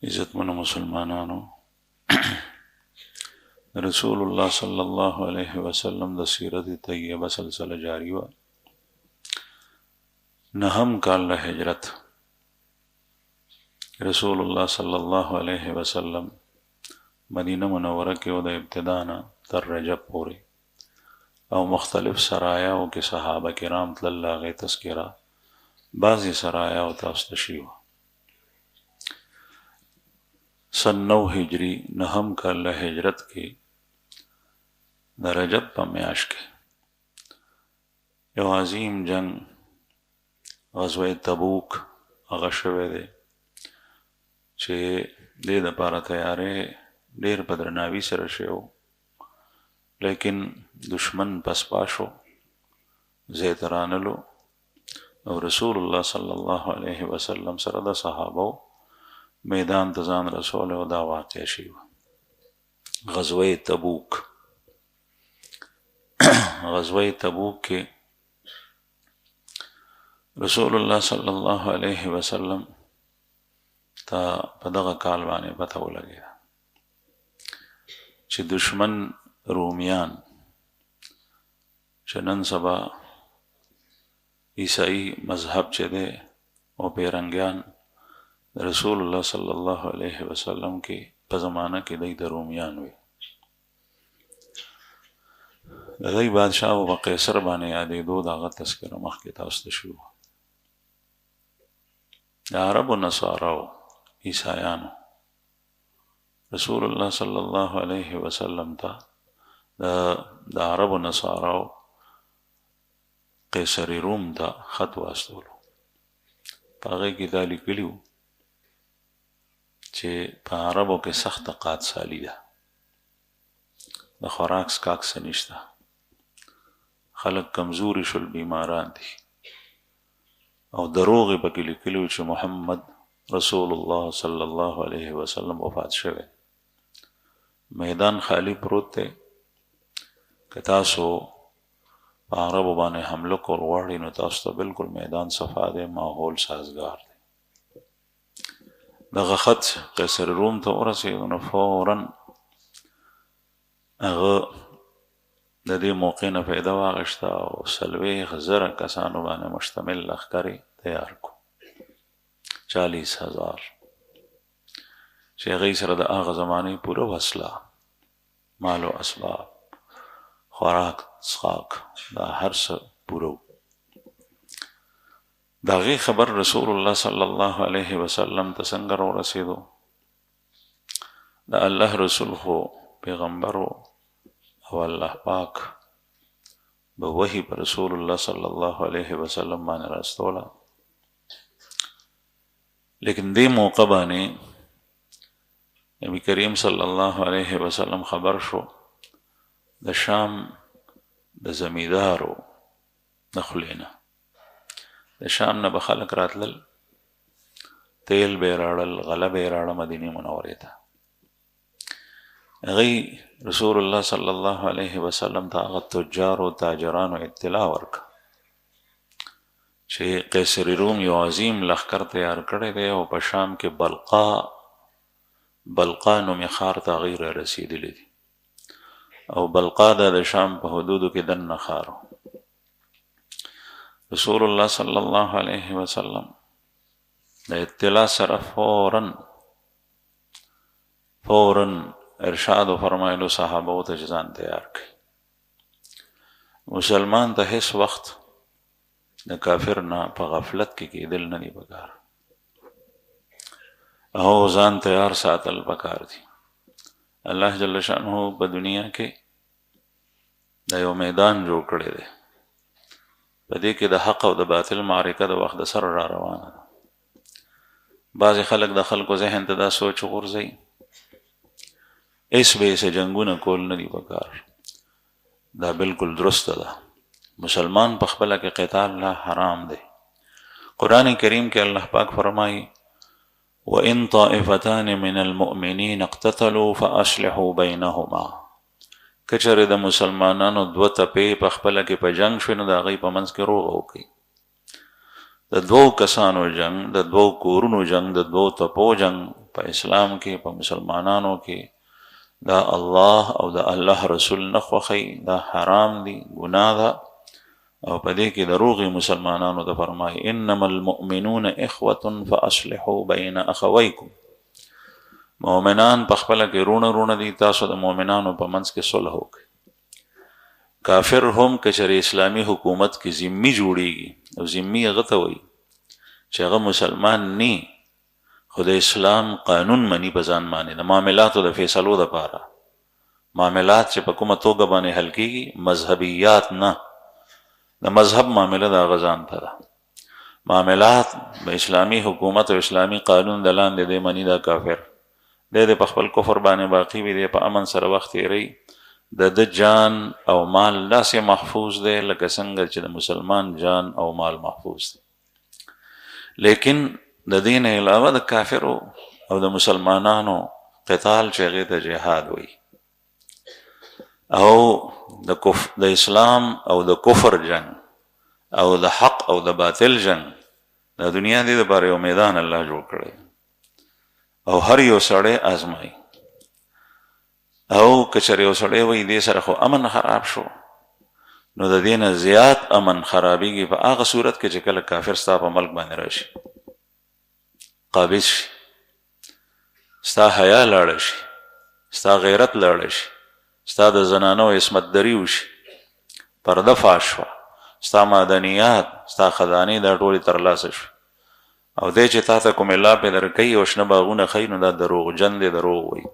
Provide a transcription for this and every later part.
عزتمنو مسلمانانو، رسول الله صلی الله علیه وسلم د سیرت طیبه سلسله جاری و. نهم کال هجرت رسول الله صلی الله علیه وسلم مدینه منوره کې او د ابتدا نه تر رجب پورې او مختلف سرایاو کې صحابه کرام تلل. هغې تذکره بعضې سرایاو تاسو ته شوي وه. سن 9 هجری نهم کال هجرت کې د رجب په میاشت کې یو عظیم جنگ غزوه تبوک هغه شوی دی چې دې دپاره تیاری ډېر په درناوي سره شوی، لیکن دشمن پسپا شو، ځای ته رانلو او رسول الله صلی الله علیه وسلم سره د صحابو میدان ته ځان رسولی او دا واقع شوی وه. غزوه تبوک غزوه تبوک کې رسول الله صلی الله علیه وسلم ته په دغه کال باندې پته ولګېده چې دشمن رومیان چې نن سبا عیسائی مذهب چې دی او پیرنګیان رسول الله صلی الله علیه وسلم کې په زمانه کې دی د رومیان وي. د دوی بادشاه په قیصر باندې یادېدو د هغه تذکره مخکې تاسو ته شوي وه. د عربو نصاراو عیسایانو رسول الله صلی الله علیه وسلم ته د عربو نصاراو قیصر روم ته خط واستولو. په هغې کې دا لیکلي وو چې په عربو کې سخته قادسالي ده، د خوراک څښاک څه نشته، خلک کمزوري شول، بیماران دي، او دروغ یې پکې لیکلي وو چې محمد رسول الله صلی الله علیه وسلم وفات شوی. میدان خالی پروت دی، که تاسو په عربو باندې حمله کول غواړئ نو تاسو ته بالکل میدان صفا دی، ماحول سازگار دی. دغه خط قیصر روم ته ورسېدو نو فوراً هغه د دې موقع نه فایده واخیسته او 40,000 کسانو باندې مشتمل لښکر یې تیار کړو، 40,000 چې هغې سره د هغه زمانې پوره وسله، مال و اسباب، خوراک څښاک، دا هر څه پوره و. د هغې خبر رسول الله صلی الله علیه وسلم ته څنګه راورسېدو؟ د الله رسول خو پیغمبر و او الله پاک به وحی په رسول الله صلی الله علیه وسلم باندې راستوله، لیکن دې موقع باندې نبی کریم صلی الله علیه وسلم خبر شو د شام د زمیدارو د خولې نه. د شام نه به خلک راتلل، تیل به یې راوړل، غله به یې راوړه مدینې منورې ته. هغوی رسول الله صلی الله علیه وسلم ته هغه تجارو تاجرانو اطلاع ورکړه چې قیصر روم یو عظیم لښکر تیار کړی دی او په شام کې بلقا نومې ښار ته هغوی را رسېدلي دي، او بلقا دا د شام په حدودو کې دننه ښار و. رسول الله صلی الله علیه وسلم د اطلاع سره فوراً ارشاد و فرمایلو صحابو ته چې ځان تیار کړي. مسلمان ته هیڅ وخت د کافر نه په غفلت کې کېدل نه دي پکار، او ځان تیار ساتل پکار دي. الله جل شانه په دنیا کې د یو میدان جوړ کړی دی، په دې کې د حق او د باطل معرکه د وخت د سره را روانه ده. بعضې خلک د خلکو ذهن ته دا سوچ غورځوي ایس به ایسه جنګونه کول نه دي پکار. دا بالکل درسته ده، مسلمان په خپله کې قتال لا حرام دی. قرآن کریم کې الله پاک فرمایي وَإِن طَائِفَتَانِ مِنَ الْمُؤْمِنِينَ اقْتَتَلُوا فَأَصْلِحُوا بَيْنَهُمَا. که چېرې د مسلمانانو دوه تپې په خپله کې په جنګ شوي نو د هغوی په منځ کې روغه وکړي. د دوو کسانو جنگ، د دوو کورونو جنگ، د دوو تپو جنگ په اسلام کې په مسلمانانو کې دا الله او د الله رسول نه خوښي، دا حرام دي، ګناه ده. او په دې کې دروغي مسلمانانو ته فرمایي انما المؤمنون اخوة فاصلحوا بین اخویکم، مؤمنان په خپله کې رونه دي، تاسو د مؤمنانو په منځ کې صلح وکړئ. کافر هم که چېرې اسلامي حکومت کې ذمي جوړیږي، او ذمي هغه ته وایي چې هغه مسلمان نی خو د اسلام قانون مني په ځان باندې د معاملاتو د فیصلو دپاره، معاملات چې په کومه توګه باندې حل کېږي، مذهبیات نه، د مذهب معامله د هغه ځان ته ده. معاملات د اسلامي حکومت او اسلامي قانون د لاندې دی مني، دا کافر دی په خپل کفر باندې باقي وي، دی په امن سره وخت تېروي، د جان او مال داسې محفوظ دی لکه څنګه چې د مسلمان جان او مال محفوظ دی. لیکن د دین علاوه د کافرو او د مسلمانانو قتال چې هغې ته جهاد وایي، او د اسلام او د کفر جنگ او د حق او د باطل جنگ، د دنیا دې دپاره یو میدان الله جوړ کړی او هر یو سړی آزمایي. او که چېرې یو سړی وایي دې سره خو امن خراب شو، نو د دې نه زیات امن خرابېږي په هغه صورت کې چې کله کافر ستا په ملک باندې راشي، قابض شي، ستا حیا لاړه شي، ستا غیرت لاړه شي، ستا د زنانو عصمت دري وشي، پرده فاش شوه، ستا معدنیات ستا خزانې دا ټولې ترلاسه شوې، او دی چې تا ته کومې لاپې درکوي او شنه باغونه ښیي، نو دا دروغجن دی، دروغ وایي،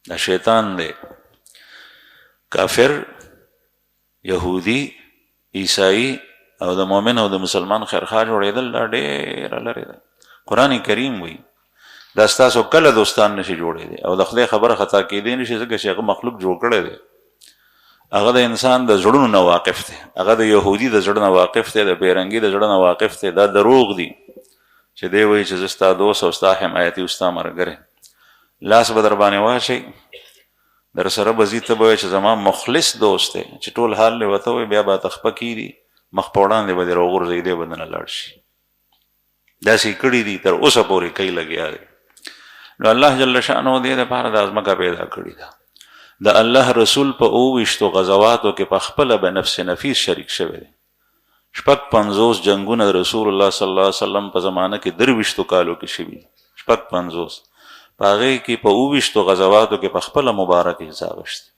دا شیطان دی. کافر، یهودي، عیسائی او د مؤمن او د مسلمان خیرخوا جوړېدل دا ډېره لرې ده. قرآن کریم وایي دا ستاسو کله دوستان نشي جوړېدی، او د خدای خبره خطا کېدی نشي، ځکه چې هغه مخلوق جوړ کړی دی، هغه د انسان د زړونو نه واقف دی، هغه د یهودي د زړه نه واقف دی، د بیرنګي د زړه نه واقف دی. دا دروغ دی چې دی وایي چې زه ستا دوست او ستا حمایتي او ستا ملګری، لاس به در باندې واچوي، در سره به ځي، ته به وایې چې زما مخلص دوست دی، چې ټول حال دې ورته وایي، بیا به تخپه کېږي، مخ په وړاندې به دې راوغورځوي، دی به دنه لاړ شي. داسې کړي دي، تر اوسه پورې کوي، لګیا دی. نو الله جل شأنه دې دپاره دا ځمکه پیدا کړې ده. د الله رسول په 28 غزواتو کې په خپله به نفس نفیس شریک شوی دی. 56 جنګونه د رسول الله صلی الله علیه وسلم په زمانه کې 23 کالو کې شوي دي. 56 په هغې کې په 28 غزواتو کې په خپله مبارک حصه اخیستې.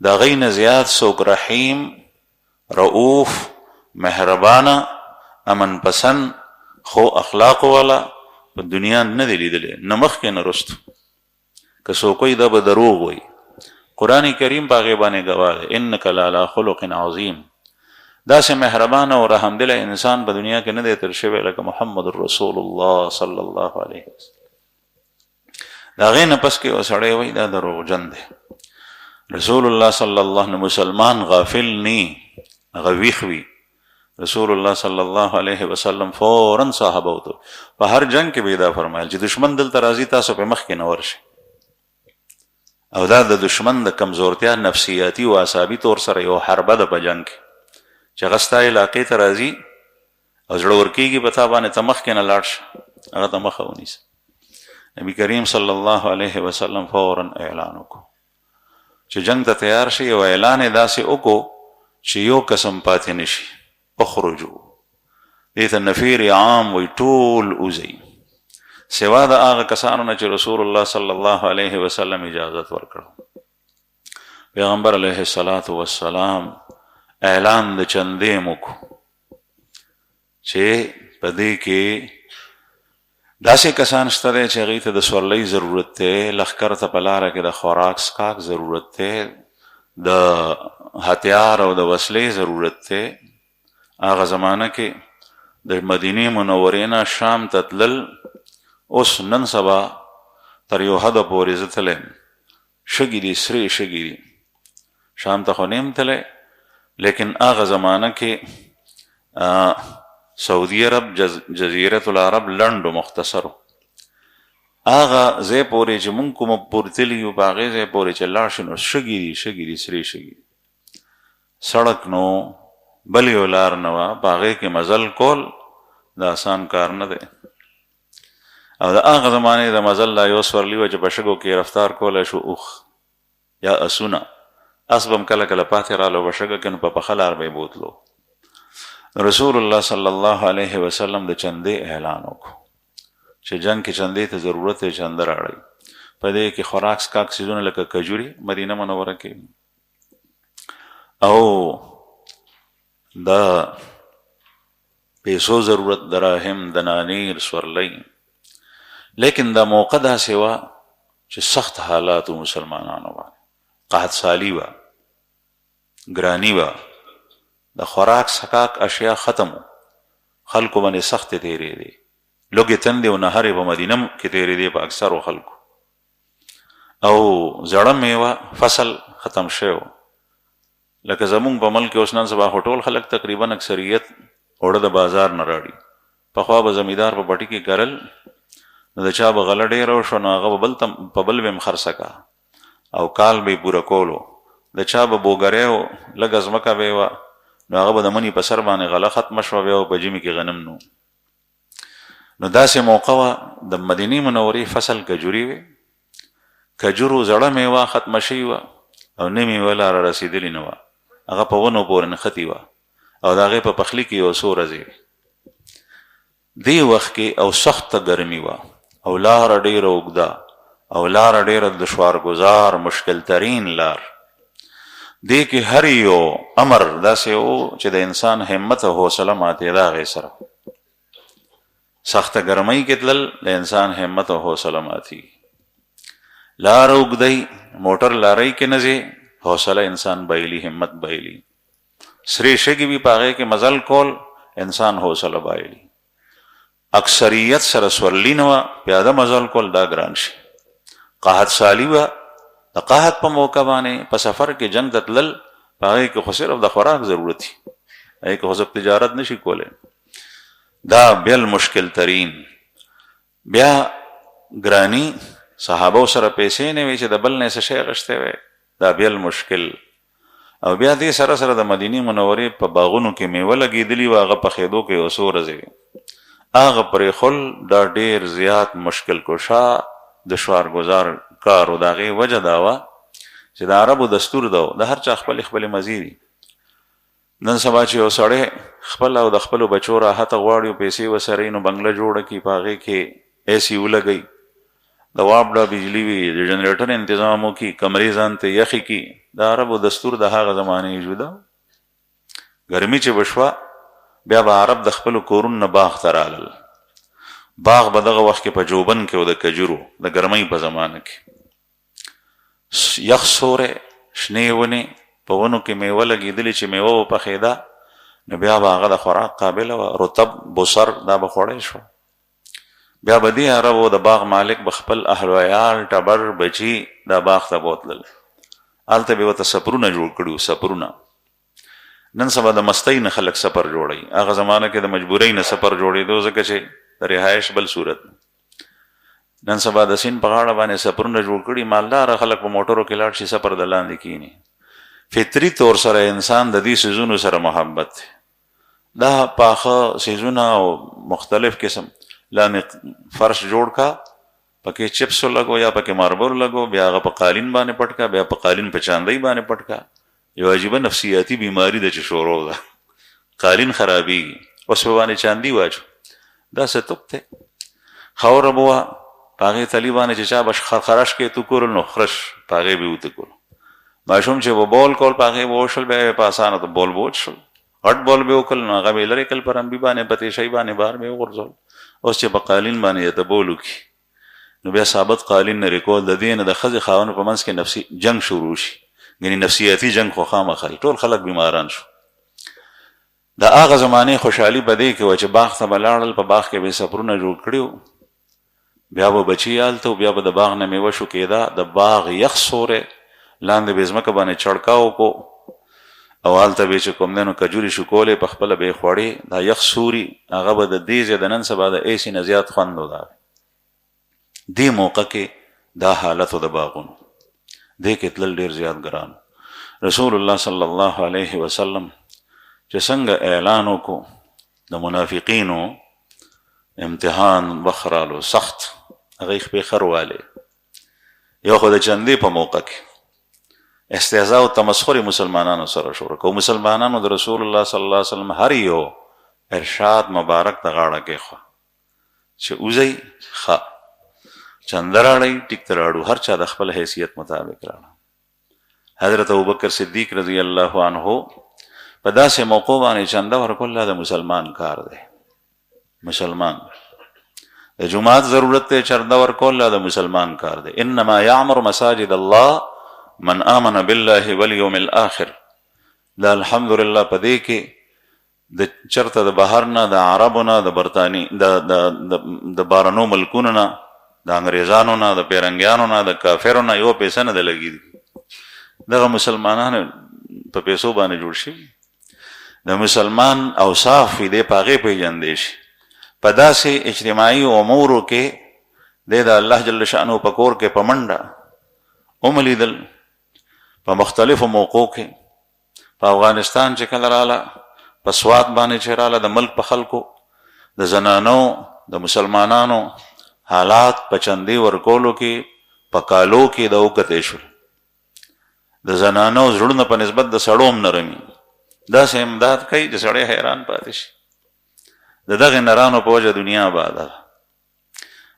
د هغې نه زیات څوک رحیم، رؤوف، مهربانه، امن پسند، خو اخلاق والا په دنیا نه دی لیدلی، نه مخکې نه رستو. که څوک وایي دا به دروغ وایي. قرآن کریم په هغې باندې ګواه دی، انک لعلی خلق عظیم. داسې مهربانه او رحمدله انسان په دنیا کې نه دی تر شوی لکه محمد رسول الله صلی الله علیه وسلم. د هغې نه پس کې یو سړی وایي دا دروغجن دی. رسول الله صلی الله علیه مسلمان غافل نی، هغه ویښ وي. رسول الله صلی الله علیه وسلم فوراً صحابه ته په هر جنگ کې به دا فرمایل چې دشمن دلته راځي، تاسو په مخکې نه ورشئ. او دا د دشمن د کمزورتیا نفسیاتي او اعصابي طور سره یو حربه ده په جنگ کې، چې هغه ستا علاقې ته راځي او زړه ورکېږي په تا باندې، ته مخکې نه لاړ شه، هغه ته مخه ونیسه. نبي کریم صلی الله علیه وسلم فوراً اعلان وکړو چې جنگ ته تیار شي، او اعلان یې داسې وکړو چې یو قسم پاتې نه شي. اخرجو دې ته نفیر عام وایي، ټول وځئ سوا د هغه کسانو نه چې رسول الله صلی الله علیه وسلم اجازت ورکړو. پیغمبر علیه الصلاة والسلام اعلان د چندې وکړو چې په دې کې داسې کسان شته دی چې هغوی ته د سورلۍ ضرورت دی، لښکر ته په لاره کې د خوراک سکاک ضرورت دی، د هتیار او د وسلې ضرورت دی. هغه زمانه کې د مدینې منورې نه شام ته تلل، اوس نن سبا تر یو حده پورې زه تللی یم، شګې دي، سرې شګې دي، شام ته خو نه یم تللی، لیکن هغه زمانه کې سعودي عرب، جزیرة العرب لنډ و مختصرو، هغه ځای پورې چې مونږ کومه پورې تللي یو، په هغې ځای پورې چې لاړ شي نو شګې دي، شګې دي، سرې شګې دي، سړک نو بل یو لار نه وه، په هغې کې مزل کول د آسان کار نه دی. او د هغه زمانې د مزل لا یو سورلي وه چې په شګو کې رفتار کولی شو اوښ یا اسونه، اس به هم کله کله پاتې راغلو په شګه کې، نو په پخه لار به یې بوتلو. رسول الله صلی الله علیه وسلم د چندې اعلان وکړو چې جنگ کې چندې ته ضرورت دی، چنده راړئ. په دې کې خوراک سکاک څیزونه لکه کجوري مدینه منوره کې، او د پیسو ضرورت، دراهم، دنانیر، سورلۍ. لیکن دا موقع داسې وه چې سخت حالاتو مسلمانانو باندې، قحط سالی وه، ګراني وه، د خوراک سکاک اشیا ختم و، خلکو باندې سختې تېرېدې، لږې تندې او نهرې په مدینه کې تېرېدې په اکثرو خلکو، او زړه میوه فصل ختم شوی و. لکه زمونږ په ملک اوس نن سبا خو ټول خلک تقریبا اکثریت اوړه د بازار نه راړي. پخوا به زمیندار په پټي کې کرل، نو د چا به غله ډېره وشوه نو هغه به په بل به یې خرڅه کا او کال به یې پوره کولو. د چا به بوګری و، لږه ځمکه به یې وه، نو هغه به د مني په سر باندې غله ختمه شوه، بیا په ژمي کې غنم نو. نو داسې موقع وه د مدینې منورې فصل کجوري وې، کجورو زړه میوه ختمه شوې وه او نه میوه لا را رسېدلې نه وه، هغه په ونو پورې نښتې وه او د هغې په پخلي کې یو څو ورځې دې وخت کې، او سخته ګرمي وه او لاره ډېره اوږده او لاره ډېره دشوارګزار مشکل ترین لار. دې کې هر یو امر داسې و چې د انسان همت او حوصله ماتېده هغې سره. سخته ګرمۍ کې تلل د انسان همت او حوصله ماتېږي. لاره اوږدی، موټر لارۍ کې نه ځې، حوصله انسان بایلي، همت بایلي. سرې شګې وي په هغې کې مزل کول، انسان حوصله بایلي. اکثریت سره سورلي نه وه، پیاده مزل کول دا ګران شي. قحط سالي وه، د قحط په موقع باندې په سفر کې جنگ ته تلل، په هغې کې خو صرف د خوراک ضرورت وي، هغې کې خو څوک تجارت نشي کولی. دا بیل مشکل ترین. بیا ګراني، صحابو سره پیسې نه وي چې د بل نه څه شی اخیستی وی، دا بیل مشکل. او بیا دې سره سره د مدینې منورې په باغونو کې میوه لګېدلي وه، هغه پخېدو کې یو څو ورځې وې، هغه پرېښول دا ډېر زیات مشکل کشا دشوارګزار کار و. د هغې وجه دا وه چې د عربو دستور ده، د هر چا خپلې خپلې مزې دي. نن سبا چې یو سړی خپل او د خپلو بچو راحته غواړي او پیسې ورسره وي، نو بنګله جوړه کړي، په هغې کې ایسي ولګوي، د واپډه بجلي وي، د جنریټر انتظام وکړي، کمرې ځان ته یخې کړي. د عربو دستور د هغه زمانې جوده. ګرمي چې به شوه، بیا به عرب د خپلو کورونو نه باغ ته رالل. باغ به دغه وخت کې په جوبن کې و د کجورو د ګرمۍ په زمانه کې، یخ سوری، شنې ونې، په ونو کې میوه لګېدلې چې میوه به پخېده، نو بیا به هغه د خوراک قابله وه. رطب، بسر دا به خوړی شو. بیا به دې عربو د باغ مالک به خپل اهل ویال، ټبر، بچي دا باغ ته بوتلل، هلته به یې ورته سپرونه جوړ کړي وو. سپرونه نن سبا د مستۍ نه خلک سفر جوړوي، هغه زمانه کې د مجبورۍ نه سفر جوړېدو، ځکه چې د رهایش بل صورت. نن سبا د سیند په غاړه باندې سفرونه جوړ کړي، مالداره خلک په موټرو کې لاړ شي، سفر د لاندې کینی. فطري طور سره انسان د دې څیزونو سره محبت دی. دا پاخه څیزونه او مختلف قسم لاندې فرش جوړ کا، پکې چپس لګو یا پکې ماربل لګو، بیا هغه په قالین باندې پټ کا، بیا په قالین په چاندۍ باندې پټ کا. یو عجیبه نفسیاتي بیماری ده چې شروع ده. قالین خرابېږي، اوس په باندې چاندي واچو، دا څه توک دی. خاوره به وه، په هغې تلي باندې چې چا به خرش کې تو کورل، نو خرش په هغې به وته کړو. ماشوم چې به بول کول، په هغې به وشل، بیا یې په اسانه ته بول به وچشل، غټ بول به وکړل، نو هغه به یې لرې کړل په رمبي باندې، په تیشۍ باندې بهر به یې وغورځول. اوس چې په قالین باندې یې ته بول وکړي، نو بیا ثابت قالین لرې کول، د دې نه د ښځې خاوند په منځ کې نفسي جنګ شروع شي، یعنې نفسیاتي جنګ خو خامخا ټول خلک بیماران شو. د هغه زمانې خوشحالي په دې کې وه چې باغ ته به لاړل، په باغ کې به یې سفرونه جوړ کړي وو، بیا به بچي هلته وو، بیا به د باغ نه میوه شو کېده، د باغ یخ سوری لاندې به یې ځمکه باندې چړکا وکړو، او هلته به یې چې کوم دی نو کجوري شو کولې، په خپله به یې خوړې. دا یخ سوري هغه به د دې ځای د نن سبا د ایسي نه زیات خوند و. دې موقع کې دا حالت و د باغونو، دې کې تلل ډېر زیات ګران. رسول الله صلی الله علیه وسلم چې څنګه اعلان وکړو د منافقینو، امتحان بخرالو سخت هغه خپې خرواله یو خو د چندې په موقع کې استهزاء او تمسخر مسلمانانو سره شروع کو مسلمانانو د رسول الله صلی الله علیه وسلم هر یو ارشاد مبارک ته غاړه کې خو چې اوزي خ چندراړی ټیک تراړو هر چا د خپل حیثیت مطابق راړه حضرت ابوبکر صدیق رضی الله عنه په داسې موقع باندې چنده ورکول د مسلمان کار دی مسلمان د جمعات ضرورت ته چنده ورکول د مسلمان کار دی انما یعمر مساجد الله من آمن بالله والیوم الاخر دا الحمدلله په دې کې د چرته د بهر نه د عربو نه د برطاني د بارنو ملکونو نه د انګریزانو نه د پیرنګیانو نه د کافرو نه یو پیسه نه د لګي دغه مسلمانانو په پیسو باندې جوړ شي د مسلمان اوصاف دې پاغه پیژندې شي په داسې اجتماعي امورو کې د الله جل شانه په کور کې پمنډه اوملیدل په مختلفو موقعو کې په افغانستان چې کله رااله په سواد باندې چې رااله د ملک په خلکو د زنانو د مسلمانانو حالات په چندې ورکولو کې په کالو کې د وکتې شو د زنانو زړونه په نسبت د سړوم نرمي دا سه امداد کوي چې سړی حیران پاتې شي د دغه نرانو په وجه دنیا آباد ده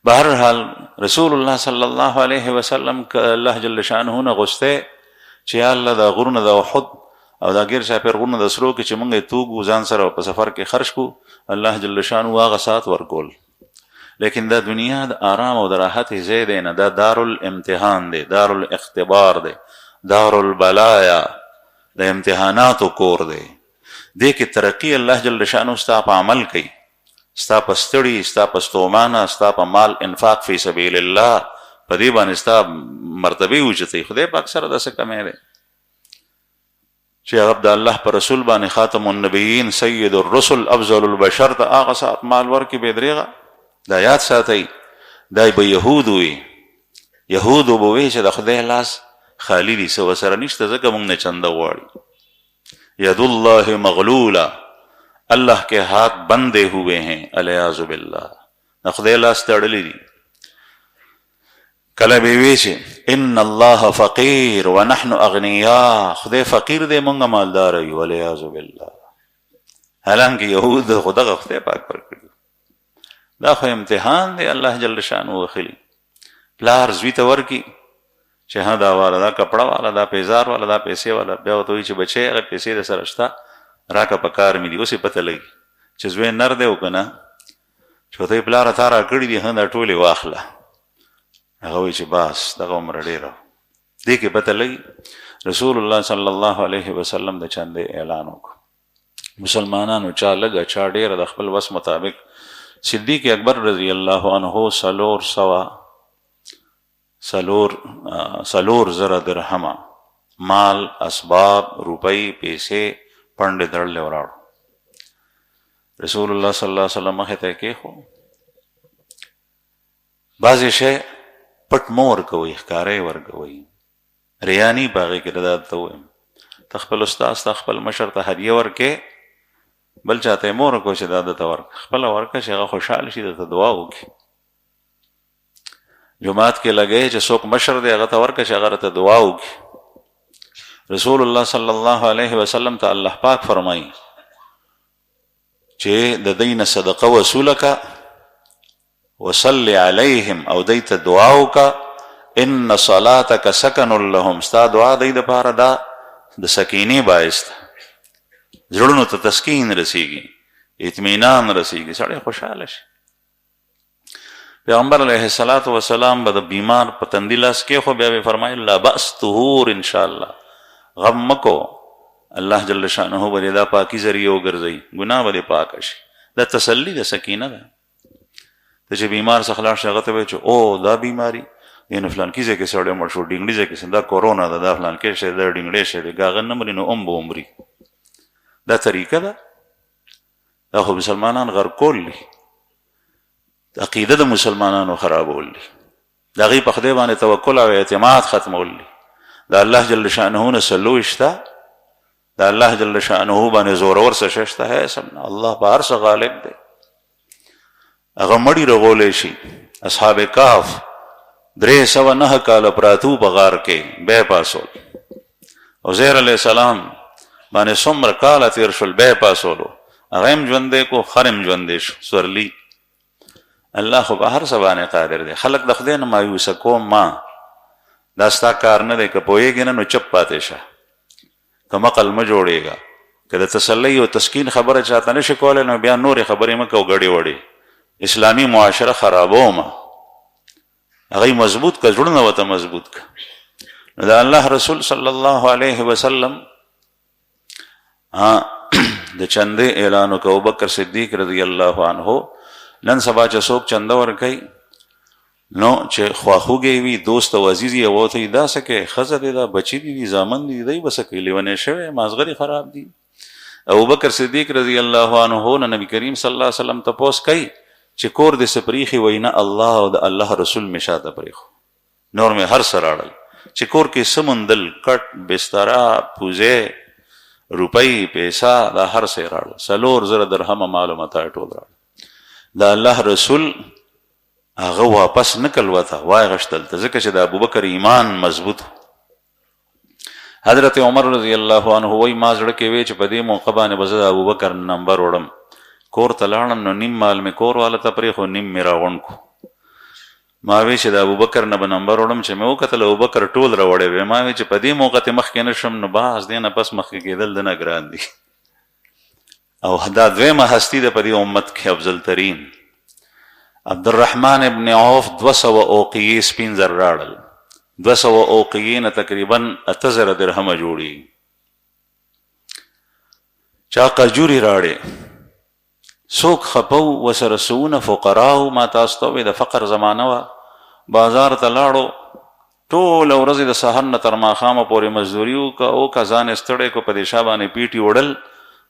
بهر حال رسول الله صلی الله علیه وسلم ک الله جل شانه نه غوسته چې الله د غرونه د احد او دا غیر شاپیر غرونه د سرو کې چې مونږه توغ ځان سره په سفر کې خرج کو الله جل شانه هغه سات ورکول لیکن دا دنیا د آرام او د راحت ځای دی نه دا دار الامتحان دی دار الاختبار دی دار البلایا د امتحاناتو کور دی دې کې ترقی الله جل شانه ستا په عمل کوي ستا په ستړي ستا په ستومانه ستا په مال انفاق فی سبیل الله په دې باندې ستا مرتبه اوچتې خدای پاک سره داسې کمې دی چې هغه د الله پر رسول باندې خاتم النبیین سید الرسل افضل البشر ته هغه سات مال ورکې بې درېغه دا یاد ساتئ دا به یهود وي یهودو به وایي چې د خدای لاس خالی دي سو سره نشته ځکه موږ نه چنده غواړي ید الله مغلولا اللہ کے ہاتھ بندے ہوئے ہیں الیاذ باللہ د خدای لاس تړلې دي کله به وی چې ان الله فقیر ونحن اغنیاء خدای فقیر دی موږ مالدار یو الیاذ بالله حالانکه یهود خدای خدای پاک ورکړي دا خو امتحان دی الله جل شانه وخلی پلار زوی ته ورکی چې ها دا والا دا کپڑا والا دا پیزار والا دا پیسې والا بیا ته وی چې بچي هغه پیسې د سره شته راکه په کار مې دی اوسې پته لګي چې زوی نر دی او کنه چې ته پلار ته را کړی دی هنده ټوله واخله هغه وی چې بس دغه عمر ډیره دې کې پته لګي رسول الله صلی الله علیه وسلم د چندې اعلان وکړ مسلمانانو چا لګه چا ډیره د خپل وس مطابق صدیق اکبر رضی الله عنه سلور زره درهمه مال اسباب روپۍ پیسې پنډ دړل وراړو رسول الله صلی الله علیه وسلم مخه ته کې خو بعضی شی پټ مور کوي ښکارې ورکوي ریانی باغې کې رضا ته ویم تخپل استاد تخپل مشر ته هدیه ورکې بل چاته مور کو چې دا د تور خپل ورکه شي خوشاله شي د دعا وکړي جمعات کې لګې چې څوک مشر دی هغه ته ورکه چې هغه ته دعا وکړي رسول الله صلی الله علیه وسلم ته الله پاک فرمایي چې د دین صدقه وصولک وصلی علیهم او دیت دعاوک ان صلاتک سکن لهم ستا دعا دی د پاره دا د سکینې باعث زړونو ته تسکین رسیږي اطمینان رسیږي سړی خوشاله شي پیغمبر علیه الصلاۃ والسلام به د بیمار په تندي لاس کې خو بیا به فرمایي لا باس طهور ان شاء الله غم مکو الله جل شانه به دا پاکي ذریعہ وګرځي ګناه به پاک شي دا تسلی د سکینه ده ته چې بیمار څخه لاړ شغه ته چې او دا بیماری ینه فلان کیږي کې سړی مړ شو ډینګړي کې سندا کورونا دا فلان کې شه دا ډینګړي شه غاغه نمبر نو ام به عمرې دا طریقه ده دا خو مسلمانان غر کول عقیده د مسلمانانو خرابول دا غي په خدای باندې توکل او اعتماد ختمول دا الله جل شانه نه سلو اشتا دا الله جل شانه باندې زور ور څه شته ہے سم الله بهر څه غالب دی هغه مړي رغولی شي. اصحاب کهف 309 کاله پراتو په غار کې بیا پاسول. عزیر علیه السلام باندې څومره کاله تیر شول بیا پاسولو. هغه هم ژوندی کو، خر هم ژوندی شو، سورلي. الله خو په هر څه باندې قادر دی. خلک د خدای نه مایوسه کوم ما دا ستا کار نه دی، که پوهېږې نه نو چپ پاتې شه، که مقل مه جوړېږه، که د تسلی او تسکین خبره چاته نه شي کولی نو بیا نورې خبرې مه کوه ګډې وړې. اسلامي معاشره خرابومه، هغوی مضبوط که، زړونه ورته مضبوط که. نو د الله رسول صلی الله علیه وسلم د چندې اعلان وکړ. ابوبکر صدیق رضی الله عنه نن سبا چې څوک چنده ورکوي نو چې خواخوږی وي، دوست او عزیز یې ورته وي دا څه کوې، ښځه دی دا، بچي دي، زامن دي، دی به څه کوي، لیونی شوی، مازغرې خراب دي. ابوبکر صدیق رضی الله عنه نه نبی کریم صلی الله علیه وسلم تپوس کوي چې کور دې څه پریښي؟ وایي نه، الله او د الله رسول مې شاته پرېښو، نور مې هر څه راړل. چې کور کې څه موندل، کټ، بستره، پوزې، روپۍ، پیسه، دا هر څه یې راړل. 4,000 درهمه مال و متاع ټول راړل. د الله رسول هغه واپس نه کړل، ورته وایې غشتل ته، ځکه چې د ابوبکر ایمان مضبوط. حضرت عمر رضی الله عنه وایي ما زړه کې وی چې په دې موقع باندې به زه د ابوبکر نمبر وړم، کور ته لاړم نو نیم مال مې کور والا ته پرېښو، نیم مې راغونډ کو. ما وی چې د ابوبکر نه به نمبر وړم. چې مې وکتل ابوبکر ټول راوړی وی. ما وی چې په دې موقع ته مخکې نه شم نو بعض دې نه پس مخکې کېدل دنه ګران دي. او دا دویمه هستي ده په دې امت کې افضل ترین. عبدالرحمن ابن عوف 200 اوقیې سپین زر راړل. 200 اوقیې نه تقریبا 8,000 درهمه جوړي. چا قجوري راړې، څوک خپو وسره سونه فقراو. ما تاسو ته وې د فقر زمانه وه، بازار ته لاړو، ټوله ورځې د سهار نه تر ماښامه پورې مزدوري وکړه، ځان یې ستړی کړو، په دې شا باندې پیټي وړل،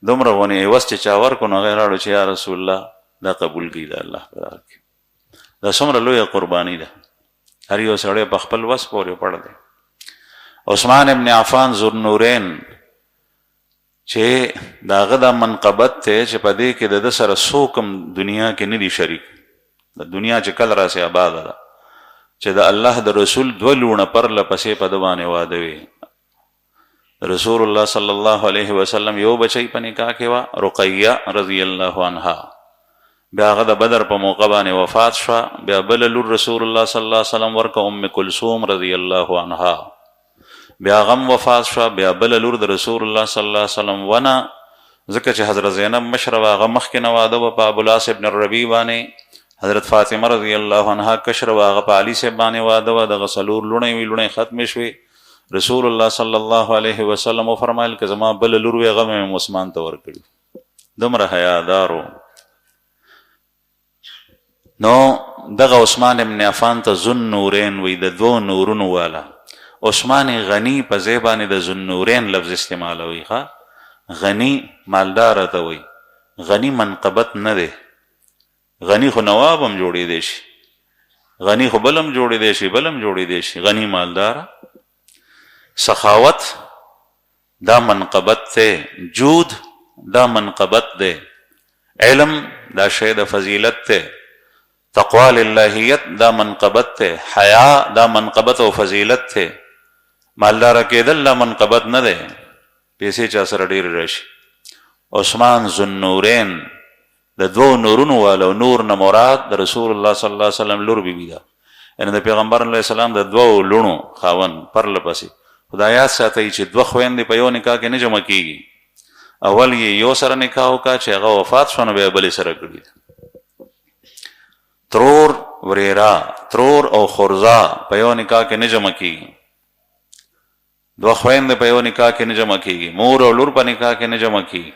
دومره غونې عوض چې چا ورکړو نو هغه یې راړو چې یا رسول الله دا قبول کړي د الله په لار کې. دا څومره لویه قرباني ده، هر یو سړی په خپل وس پورې پړ دی. عثمان ابن عفان ذوالنورین چې د هغه دا منقبت دی چې په دې کې د ده سره څوک هم دنیا کې نه دي شریک. د دنیا چې کله راسې آباده ده، چې د الله د رسول 2 لوڼه پرله پسې په ده باندې واده وي. رسول الله صلی الله علیه وسلم یو بچی په نکاح کې وه، رقیه رضی الله عنها. بیا هغه د بدر په موقع باندې وفات شوه. بیا بله لور رسول الله صلی الله علیه وسلم ورکه، ام کلثوم رضی الله عنها. بیا هغه هم وفات شوه. بیا بله لور د رسول الله صلی الله علیه وسلم ونه، ځکه چې حضرت زینب مشره وه، هغه مخکې نه واده وه په ابوالعاص ابن الربیع باندې. حضرت فاطمه رضی الله عنها کشره وه، هغه په علي صاحب باندې واده وه. دغه 4 لوڼې وې، لوڼې ختمې شوې. رسول الله صلی الله علیه وسلم وفرمایل که زما بله لور وې هغه مې عثمان ته ورکړي. دومره حیادارو. نو دغه عثمان ابن عفان ته ذوالنورین وی، د 2 نورونو والا. عثمان غنی په ځای باندې د ذوالنورین لفظ استعمالوي. غنی مالدار ته وی، غنی منقبت نه دی. غنی خو نواب هم جوړېدی شي، غنی خو بل هم جوړېدی شي، بل هم جوړېدی شي. غنی مالدار. سخاوت دا منقبت دی، جود دا منقبت دی، علم دا شی د فضیلت دی، تقوا للہیت دا منقبت تے، حیا دا منقبت و فضیلت تے. مالدار کېدل دا منقبت نه دی، پیسې چا سره ډېرې راشي. عثمان ذوالنورین د 2 نورونو والا. نور نه مراد د رسول الله صلی الله علیه وسلم لور بیبي ده، یعنې د پیغمبر علیه السلام د 2 لوڼو خاوند پرله پسې. خدای یاد ساتئ چې 2 خویندې په یو نکاح کې نه جمع کېږي. اول یې یو سره نکاح وکړه چې هغه وفات شو، نو بیا بلې سره کړي. ترور وریرا، ترور او خورزا په یو نکاح کې نه جمع کېږي. 2 خویندې په یو نکاح کې نه جمع کېږي. مور او لور په نکاح کې نه جمع کېږي.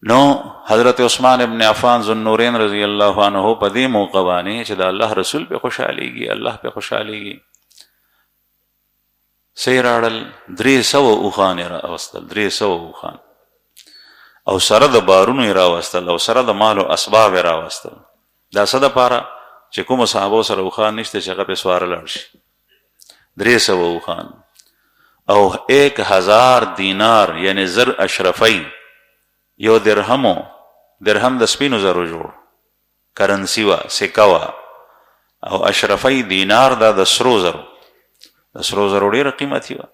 نو حضرت عثمان ابن عفان ذوالنورین رضی الله عنه په دې موقع باندې چې د الله رسول په خوشحالېږي، الله په خوشحالېږي، څه راړل؟ 300 اوښان یې راوستل. 300 اوښان، او سره د بارونو یې راوستل، او سره د مال او اسباب یې راوستل. دا څه دپاره چې کومو صحابو سره اوښان نشته چې هغه پې سواره لاړ شي. 300 اوښان او 1000 دینار، یعنی زر اشرفی. یو درهم د سپینو زرو جوړ، کرنسی وه، سکه وه، او اشرفی دینار دا د سرو زرو، د سرو زرو ډېره قیمتي وه.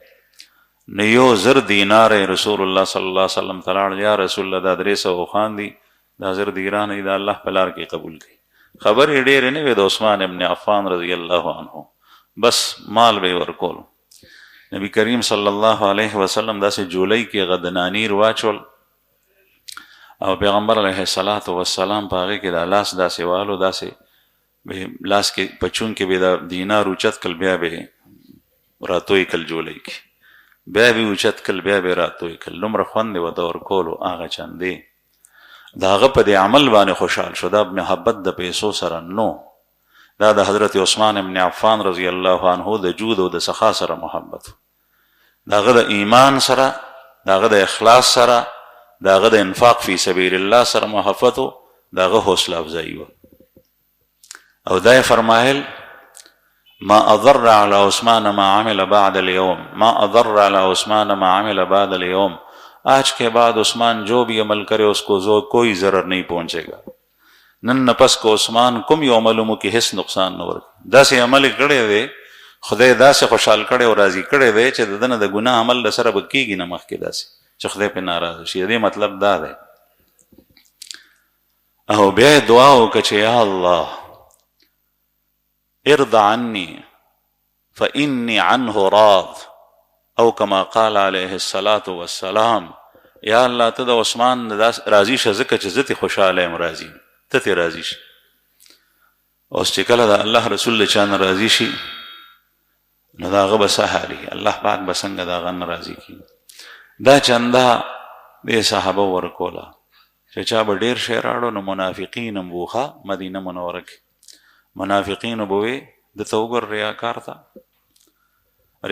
نو یو زر دینار رسول الله صلی الله علیه وسلم ته لاړ، یا رسول الله دا 300 اوښان دي، دا زر دینار دي، دا الله په لار کې قبول کړي. خبرې ډېرې نه وې د عثمان ابن عفان رضی الله عنه، بس مال به یې ورکول. نبی کریم صلی الله علیه وسلم داسې جولۍ کې هغه د نانیر واچول او پیغمبر علیه الصلاة والسلام په هغې کې دا لاس داسې والو، داسې به لاس کې په چون کې به دا دینار اوچت کړل، بیا به راتوی کړل جولۍ کې، بیا به اوچت کړل، بیا به راتوی کړل. دومره خوند یې ورته ورکولو هغه چندې. د هغه په دې عمل باندې خوشحال شو. دا محبت د پیسو سره نو، دا د حضرت عثمان ابن عفان رضی الله عنه د جود او د سخا سره محبت، د هغه د ایمان سره، د هغه د اخلاص سره، د هغه د انفاق فی سبیل الله سره محبت و، د هغه حوصله افزایی و. او دا یې فرمایل ما اضر على عثمان ما عمل بعد اليوم، ما اضر على عثمان ما عمل بعد اليوم، آج کے بعد عثمان جو بھی عمل کرے اس کو کوئی ضرر نہیں پہنچے گا. نن نپس کو عثمان کوم یو عملو کې هیڅ نقصان نه ورکړي. داسې عمل کړی دی، خدای داسې خوشحال کړی او راضي کړی دی چې د ده نه د ګناه عمل له سره به کېږي نه مخکې داسې چې خدای پرې ناراضه شي. د دې مطلب دا دی. او بیا یې دعا وکړه چې یا الله ارض عني فإني عنه راض، او کما قال علیه الصلاة والسلام، یا الله ته د عثمان راضي شه ځکه چې زه ترې خوشحاله یم، راضي ته ترې راضي شه. اوس چې کله د الله رسول له چا نه راضي شي نو د هغه به څه حالي، الله پاک به څنګه د هغه نه راضي کړي. دا چنده دې صحابه ورکوله چې چا به ډېر شی راوړو نو منافقین هم بوخه مدینه منوره کې، منافقینو به وې دته وګور ریاکار ته.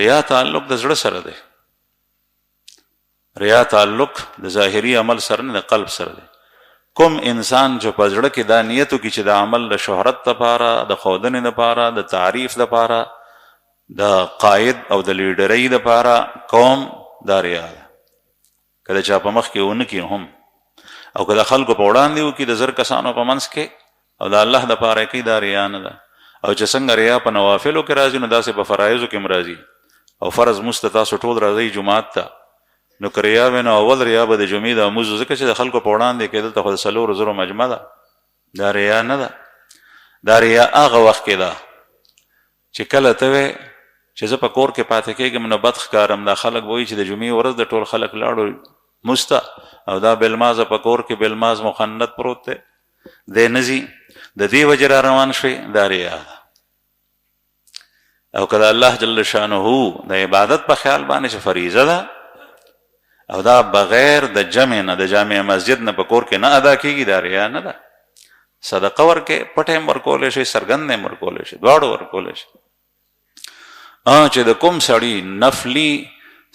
ریا تعلق د زړه سره دی، ریا تعلق د ظاهري عمل سره نه، د قلب سره دی. کوم انسان چې په زړه کې دا نیت وکړي چې د عمل د شهرت دپاره، د ښودنې دپاره، د تعریف دپاره، د قائد او د لیډرۍ دپاره کوم، دا ریا ده. که د چا په مخ کې ونه کړي هم، او که د خلکو په وړاندې وکړي د 1000 کسانو په منځ کې، او د الله دپاره کوي، دا ریا نه ده. او چې څنګه ریا په نوافلو کې راځي نو داسې په فرایضو کې هم راځي. او فرض مونځ ته تاسو ټول راځئ جومات ته، نو که ریا وي نو اول ریا به د جمعې د لمونځ، ځکه چې د خلکو په وړاندې کې دلته خو د 4 زرو مجمع ده، دا ریا نه ده. دا ریا هغه وخت کې ده چې کله ته وې چې زه په کور کې پاتې کېږم نو بد ښکارم، دا خلک به وایي چې د جمعې ورځ د ټول خلک لاړو مونځ ته، او دا بلمازه په کور کې بلماز مخنت پروت دی، دی نه ځي، د دې وجې را روان شوې، دا ریا ده. او که د الله جل شانه د عبادت په خیال باندې چې فریضه ده او دا بغیر د جمع نه، د جامع مسجد نه په کور کې نه ادا کېږي، دا ریا نه ده. صدقه ورکې، پټه هم ورکولی شي، څرګند هم ورکولی شي، دواړو ورکولی شي. چې د کوم سړي نفلي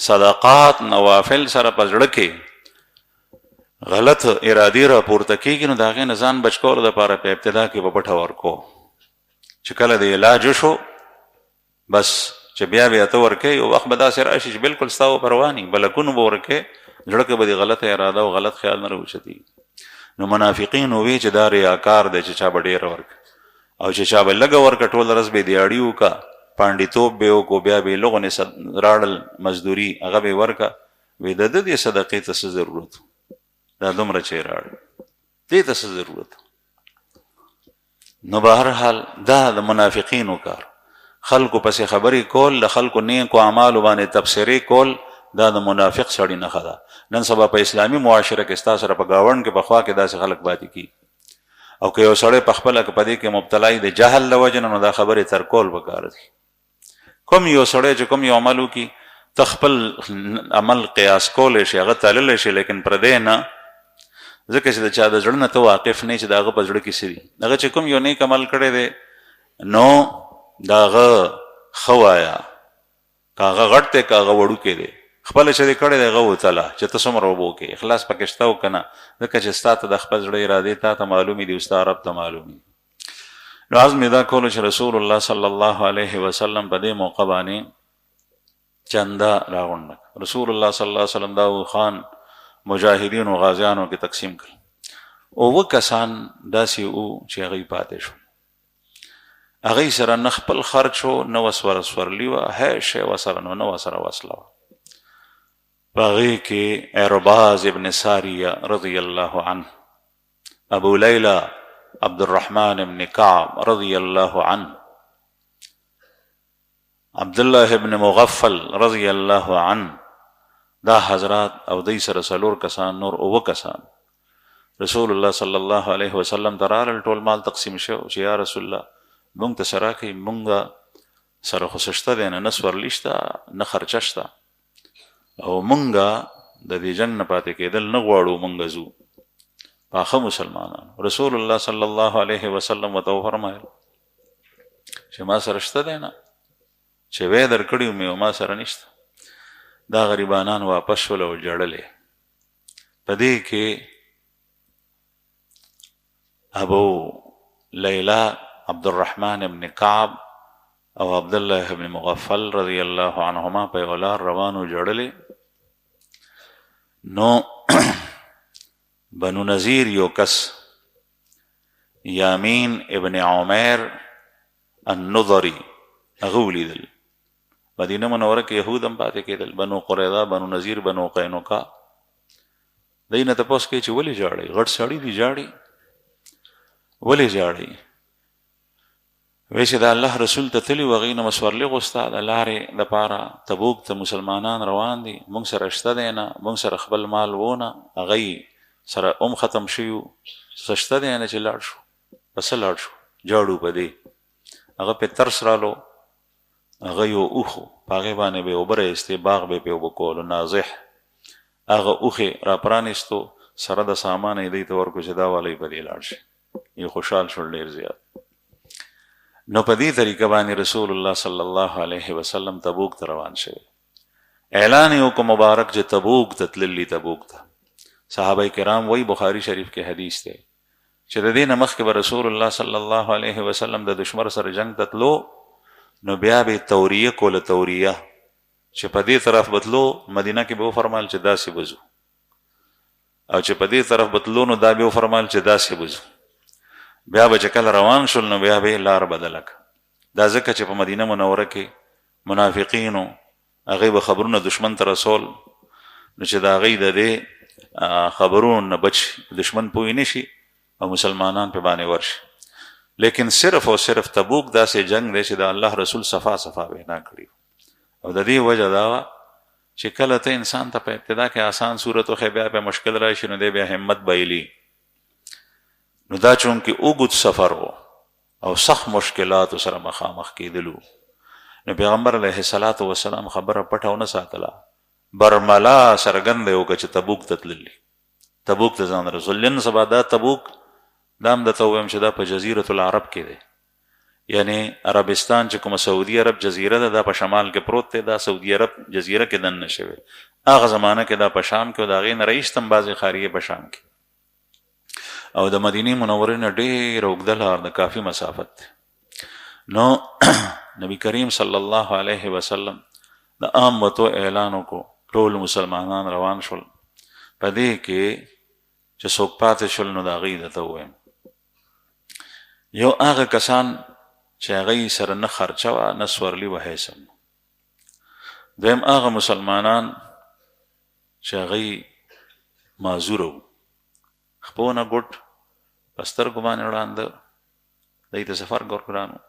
صدقات نوافل سره په زړه کې غلط ارادي را پورته کېږي نو د هغې نه ځان بچ کولو دپاره په ابتدا کې په پټه ورکو. چې کله د علاج شو بس چې بیا بیا ته ورکې، یو وخت به داسې راشي چې بلکل ستا و پروا نه، بلکونو به ورکې، زړه کې به د غلطه اراده او غلط خیال نه راوچتېږي. نو منافقین ووی چې دا ریاکار دی چې چا به ډېره ورکه، او چې چا به لږه ورکه، ټول ورځ به یې دیاړي وکړه، پانډیتوب به یې وکړو، بیا به یې لغونې راړل مزدوري، هغه به یې ورکه. وی د ده دې صدقې ته څه ضرورت، دا دومره چې یې راړل، دې ته څه ضرورت. نو بهرحال دا د منافقینو کار، خلکو پسې خبرې کول، د خلکو نیکو اعمالو باندې تبصرې کول، دا د منافق سړي نښه ده. نن سبا په اسلامي معاشره کې ستا سره په ګاونډ کې پخوا کې داسې خلک پاتې کي، او که یو سړی په خپله که په دې کې مبتلا وي د جهل له وجې نه، نو دا خبرې تر کول پکار دي. کوم یو سړی چې کوم یو عمل وکړي، ته خپل عمل قیاس کولی شي، هغه تللی شي، لیکن پردی نه، ځکه چې د چا د زړه نه ته واقف نه یې چې د هغه په زړه کې څه دي. هغه چې کوم یو نیک عمل کړی دی نو د هغه ښه وایه، که هغه غټ دی که هغه وړوکی دی، خپله چې دې کړی دی هغه وتله چې ته څومره اوبه وکړې، اخلاص پکې شته او که نه، ځکه چې ستا ته د خپل زړه ارادې تا ته معلومې دي او ستا رب ته معلومې. نو عزم یې دا کولو چې رسول الله صلی الله علیه وسلم په دې موقع باندې چنده راغونډه. رسول الله صلی الله علیه وسلم دا خان مجاهدین و غازیانو کې تقسیم کړل. اووه کسان داسې وو چې هغوی پاتې شو. هغوی سره نه خپل خرچ و نه وسوره سورلي وه، هیڅ شی ورسره نه ورسره وسله وه. په هغې کې عرباز ابن ساریه رضی الله عنه، ابو لیلا عبدالرحمن ابن کعب رضی الله عنه، عبدالله ابن مغفل رضی الله عنه، دا حضرات او دی سره څلور کسان، نور اووه کسان رسول الله صلی الله علیه وسلم ته رالل. ټول مال تقسیم شو چې یا رسول الله مونږ ته سره راکړئ، مونږ سره خو څه شته دی نه سورلي شته نه خرچه شته، او مونږ د دې جنګ نه پاتې کېدل نه غواړو، مونږ ځو پاخه مسلمانان. رسول الله صلی الله علیه وسلم ورته وفرمایل چې ما سره شته دی نه، چې وی درکړي مې او ما سره نشته. دا غریبانان واپس شول او جړلې. په دې کې ابو لیلا عبدالرحمن ابن کعب او عبدالله ابن مغفل رضی الله عنهما په یوه لار روانو جړلې. نو بنو نذیر یو کس یامین ابن عمیر النضری هغه ولیدل. مدینه منوره کې یهود هم پاتې کېدل، بنو قریظه، بنو نذیر، بنو قینقاع. دی نه تپوس کوي چې ولې جاړئ؟ غټ سړي دي جاړي، ولې جاړئ؟ وایي چې د الله رسول ته تلي وو، هغوی نه مو سورلي غوسته د لارې دپاره. تبوک ته مسلمانان روان دي، موږ سره شته دی نه، موږ سره خپل مال وونه، هغوی سره ام ختم شوي وو، څه شته دی نه چې لاړ شو. په څه لاړ شو؟ جاړو په دې. هغه پې ترس رالو، هغه یو اوښ و، په هغې باندې به یې اوبه راایستې، باغ به یې پې اوبه کولو، نازح. هغه اوښ یې را پرانیستو، سره د سامان یې دی ته ورکړو چې دا والی په دې لاړ شي. یې خوشحال شول ډېر زیات. نو په دې طریقه باندې رسول الله صلی الله علیه وسلم تبوک ته روان شوی. اعلان یې وکړو مبارک چې تبوک ته تللي. تبوک ته صحابه کرام وایي، بخاري شریف کې حدیث دی چې د دې نه مخکې به رسول الله صلی الله علیه وسلم د دشمن سره جنگ ته تلو، نو بیا به توریه کوله. توریه چې په دې طرف بتلو، مدینه کې به وفرمایل چې داسې بزو، او چې په دې طرف بتلو نو دا به وفرمایل چې داسې بزو. بیا به چې کله روان شول نو بیا به لار بدله کړه. دا ځکه چې په مدینه منوره کې منافقینو هغوی به خبرونه دشمن ته رسول، نو چې د هغوی د دې خبرونو نه بچ دشمن پوه نه شي او مسلمانان په باندې ورشي. لیکن صرف او صرف تبوک داسې جنگ دی چې د الله رسول صفا وینا کړي. او د دې وجه دا وه چې کله ته انسان ته په ابتدا کې آسان صورت وښیې، بیا په مشکل راشي، نو دی بیا همت بایلي. نو دا چونکې اوږد سفر و او سخت مشکلاتو سره مخامخ کېدلو، نو پیغمبر علیه الصلاة وسلام خبره پټه ونه ساتله، برملا څرګنده یې وکړه چې تبوک ته تللي، تبوک ته ځان رسول. نن سبا دا تبوک دا هم درته ووایم چې دا په جزیرة العرب کې دی، یعنی عربستان چې کومه سعودي عرب جزیره ده، دا په شمال کې پروت دی. دا سعودي عرب جزیره کې دننه شوی. هغه زمانه کې دا په شام کې و، د هغې نه رایسته هم بعضې خاریې په شام کې، او د مدینې منورې نه ډېر اوږده لار د کافي مسافت دی. نو نبی کریم صلی الله علیه وسلم د عام وتو اعلان وکړو، ټول مسلمانان روان شول. په دې کې چې څوک پاتې شول نو د هغوی درته ووایم، یو هغه کسان چې هغوی سره نه خرچه وه نه سورلي وه هیڅ هم. دویم هغه مسلمانان چې هغوی معذوره وو، خپو نه ګوټ په سترګو باندې وړانده، دوی ته سفر ګران و.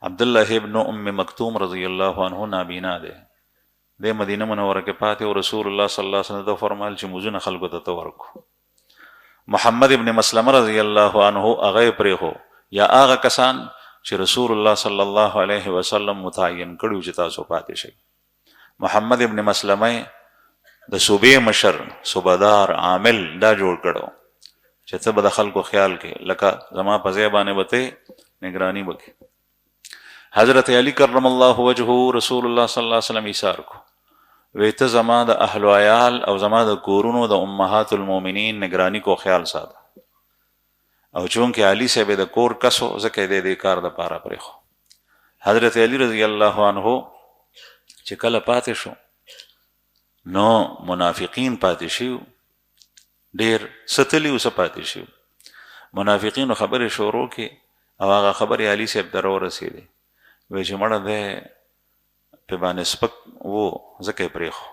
عبدالله ابن ام مکتوم رضی الله عنه نابینا دی، دی مدینه منوره کې پاتې او رسول الله صلی الله علیه وسلم ته فرمایل چې مونځونه خلکو ته ورکو. محمد ابن مسلمه رضی الله عنه هغه یې پرېښو. یا هغه کسان چې رسول الله صلی الله علیه وسلم متعین کړي چې تاسو پاتې شئ. محمد ابن مسلمه د صوبې مشر، صوبهدار، عامل دا جوړ کړو چې ته به د خلکو خیال کې لکه زما په ځای باندې به ته نگرانی وکړې. حضرت علی کرم الله وجهه رسول الله صلی الله علیه وسلم ایثار کو، وی ته زما د اهل و عیال او زما د کورونو د امهات المؤمنین نگرانی کو خیال ساته. او چونکې علی صاحب د کور کسو ځکه یې د دې کار دپاره پرېښو. حضرت علی رضی الله عنه چې کله پاتې شو نو منافقین پاتې شي، ډېر ستلي او څه پاتې شي. منافقینو خبرې شروع کړي او هغه خبرې علي صاحب ته راورسېدې، وایي چې مړه دی پې باندې سپک و ځکه یې پرېښو،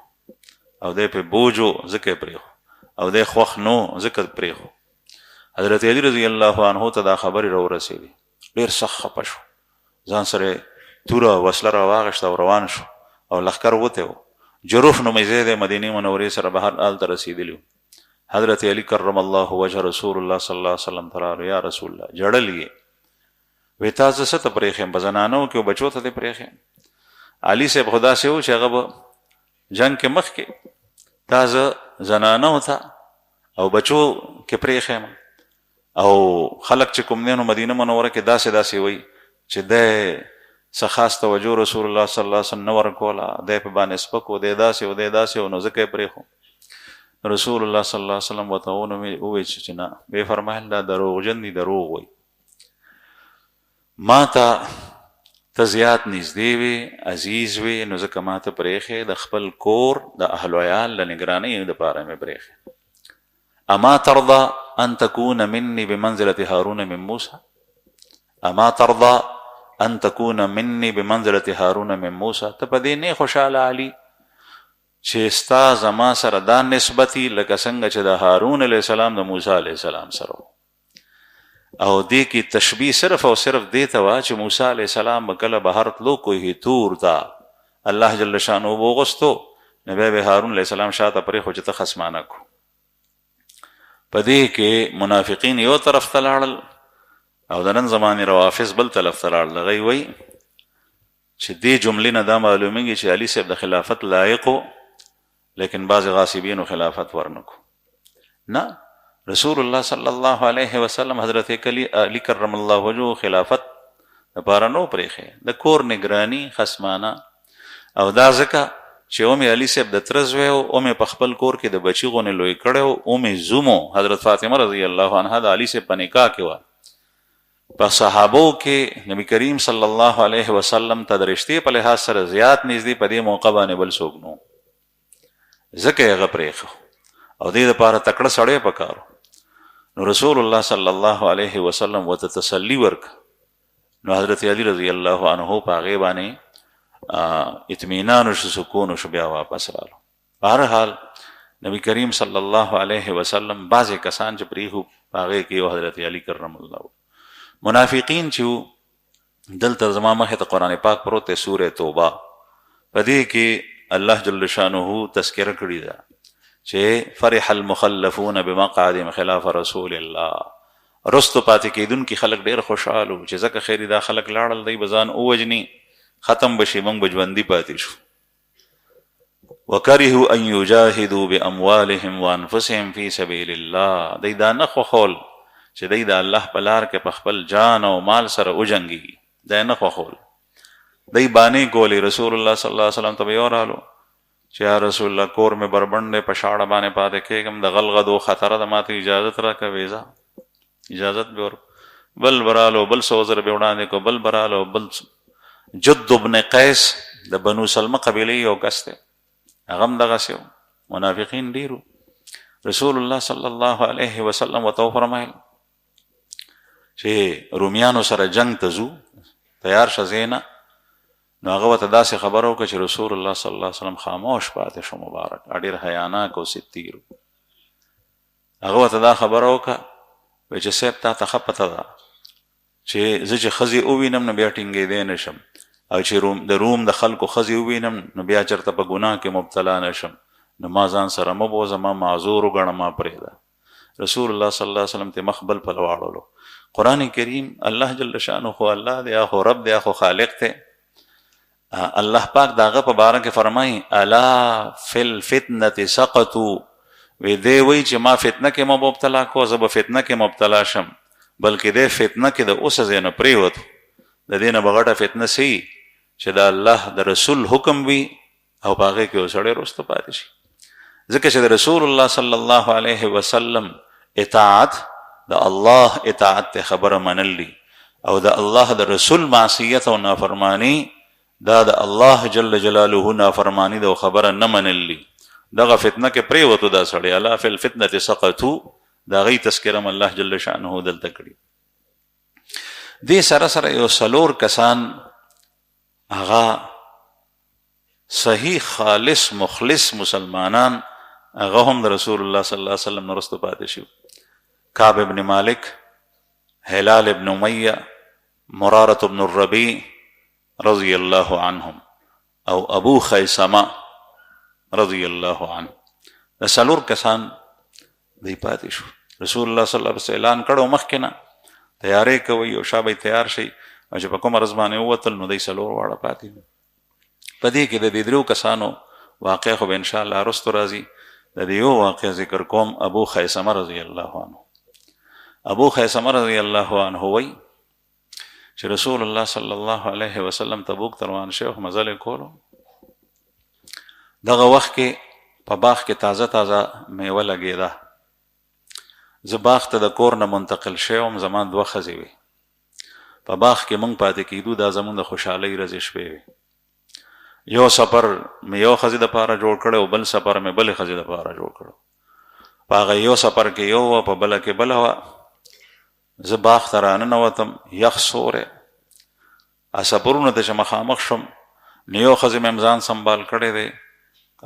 او دی پې بوج و ځکه یې پرېښو، او دی خوښ نو ځکه پرېښو. حضرت علي رضی الله عنه ته دا خبرې راورسېدې، ډېر سخت خفه شو، ځان سره توره وسله راواغېسته او روان شو، او لښکر وتی و. جروف نومې ځای دی مدینې منورې سره بهر هلته رسېدلي. حضرت علی کرم الله وجه رسول الله صلی الله علیه وسلم ته راغلو، یا رسول الله جړل یې، وایي تا زه څه ته پرېښیم، په زنانو کې او بچو ته دې پرېښیم. علي صاحب خو داسې و چې هغه به جنګ کې مخکې تا زه زنانو ته او بچو کې پرېښیم، او خلک چې کوم دی نو مدینه منوره کې داسې داسې وایي چې دی څه خاص توجه رسول الله صلی الله علیه وسلم نه ورکوله، دی په باندې سپک و، دی داسې و، دی داسې و، نو ځکه یې پرېښو. رسول الله صلی الله علیه وسلم ورته وویل چې نه، ویې فرمایل دا دروغجن دي، دروغ وایي. ما ته زیات نږدې وې، عزیز وې، نو ځکه ما ته پرېښې، د خپل کور د اهل و عیال د نګرانۍ دپاره مې پرېښې. اما ترضى ان تكون مني بمنزلة هارون من موسى، اما ترضى ان تكون مني بمنزلة هارون من موسى. ته په دې نه خوشحاله علي چې ستا زما سره دا نسبتي لکه څنګه چې د هارون علیه السلام د موسی علیه السلام سره، او دې کې تشبیه صرف او صرف دې ته وه چې موسی علیه السلام به کله بهر تلو کوه تور ته الله جل شانه وغوښتو، نو بیا به هارون علیه السلام شاته پرېښو چې ته خصمانه کو. په دې کې منافقین یو طرف ته لاړل او د نن زمانې روافظ بل طرف ته لاړل. هغوی وایي چې دې جملې نه دا معلومیږي چې علي صاحب د خلافت لایق و، لیکن بعض غاصبینو خلافت ورنکو. نه، رسول الله صلی الله علیه وسلم حضرت علی کرم الله وجهه خلافت لپاره نو پرېښی، د کور نگرانی خصمانه. او دا ځکه چې ام علي صاحب د تره زوی و، ام په خپل کور کې د بچي غونې لوی کړی و. ام زومو حضرت فاطمه رضی الله عنها د علي صاحب په نکاح کې وه. په صحابو کې نبی کریم صلی الله علیه وسلم ته د رشتې په لحاظ سره زیات نږدې په دې موقع باندې بل څوک نو، ځکه یې هغه پرېښو، او دې دپاره تکړه سړی پکار. نو رسول الله صلی الله علیه وسلم ورته تسلي ورکړه. نو حضرت علی رضی الله عنه په هغې باندې اطمینان وشو، سکون وشو، بیا واپس رالو. بهرحال نبی کریم صلی الله علیه وسلم بعضې کسان چې پرېښو په هغې کې یو حضرت علی کرم الله. منافقین چې وو، دلته زما مخې ته قرآن پاک پروت دی، سورې توبه، په دې کې الله جل شانه تذکره کړې ده چې فرح المخلفون بمقعدهم خلاف رسول الله. رستو پاتې کېدونکي خلک ډېر خوشحال وو چې ځکه خیري دا خلک لاړل، دی به ځان ووجني، ختم به شي، موږ به ژوندي پاتې شو. وکرهوا ان یجاهدوا باموالهم وانفسهم فی سبیل الله. دی دا نه خوښول چې دی د الله په لار کې په خپل جان او مال سره وجنګي، دا نه خوښول. دی بانې کولې. رسول الله صلی الله علیه وسلم ته به یو رالو چې یا رسول الله کور مې بربنډ دی، په شاړه باندې پاتې کېږم، د غلغدو خطره ده، ما ته اجازت راکوې. ځه اجازت به ور بل برالو، بل څه عذر به وړاندې کو، بل برالو، بل جد ابن قیس د بنو سلمه قبیلې یو کس دی، هغه هم دغسې و. منافقین ډېر وو. رسول الله صلی الله علیه وسلم ورته وفرمایل چې رومیانو سره جنگ ته ځو، تیار شه ځې. نو هغه ورته داسې خبره وکړه چې رسول الله صلی الله علیه وسلم خاموش پاتې شو، مبارک، ډېر حیاناک او ستیر. هغه ورته دا خبره وکړه چې صاحب تا ته ښه پته ده چې زه چې ښځې ووینم نو بیا ټینګېدی نه شم، او چې د روم د خلکو ښځې ووینم نو بیا چېرته په ګناه کې مبتلا نه شم، نو ما ځان سره مه بوځه، ما معذور وګڼه، ما پرېږده. رسول الله صلی الله علیه وسلم ته مخ بل پل واړولو. قرآن کریم الله جل شانه خو الله دی، یا خو رب دی، یا خو خالق دی. الله پاک داغه په باره کې فرمایي الا فی الفتنة سقطوا. وی دی وایي چې ما فتنه کې ما مبتلا کو، زه به فتنه کې مبتلا شم، بلکې دی فتنه کې د اوسه ځای نه پرېوتو. د دې نه به غټه فتنه سي چې د الله د رسول حکم وي او په هغې کې یو سړی رسته پاتې شي. ځکه چې د رسول الله صلی الله علیه وسلم اطاعت د الله اطاعت ته خبره منل دي، او د الله د رسول معصیت او نافرمانی دا د الله جل جلاله نافرمانی د خبره نه منل دي. دغه فتنه کې پریوتو دا سړی، الا فی الفتنه سقطوا، دا غي تذکرم الله جل شانه دلته کړي. دې سره سره یو څلور کسان هغه صحیح خالص مخلص مسلمانان هغه هم د رسول الله صلی الله علیه وسلم نه وروسته پاتې شو. کعب ابن مالک، هلال ابن امیہ، مرارة ابن الربیع رضی الله عنهم، او ابو خیثمه رضی الله عنه. د څلور کسان دی پاتې شو. رسول الله صلی الله علیه وسلم اعلان کړو مخکې نه تیارې کوي او شابه تیار شي، او چې په کومه ورځ باندې ووتل نو دی څلور واړه پاتې دي. په دې کې د دې درو کسانو واقع خو به ان شاء الله رستو راځي. د دې یو واقع ذکر کوم، ابو خیثمه رضی الله عنه. ابو خیثمه رضی الله عنه وی چې رسول الله صلی الله علیه وسلم تبوک ته روان شو، مزل کولو. دغه وخت کې په باغ کې تازه تازه میوه لګېده. زه باغ ته د کور نه منتقل شوم، زما دوه ښځې وې. په باغ کې مونږ پاتې کېدو، دا زمونږ د خوشحالۍ ورځې شپې وې. یو سفر مې یو ښځې دپاره جوړ کړی او بل سفر مې بلې ښځې دپاره جوړ کړی. په هغه یو سفر کې یو وه، په بله کې بله وه. زه باغ ته راننوتم، یخ سوری، سفرونو ته چې مخامخ شم نو یو ښځې مې ځان سنبال کړی دی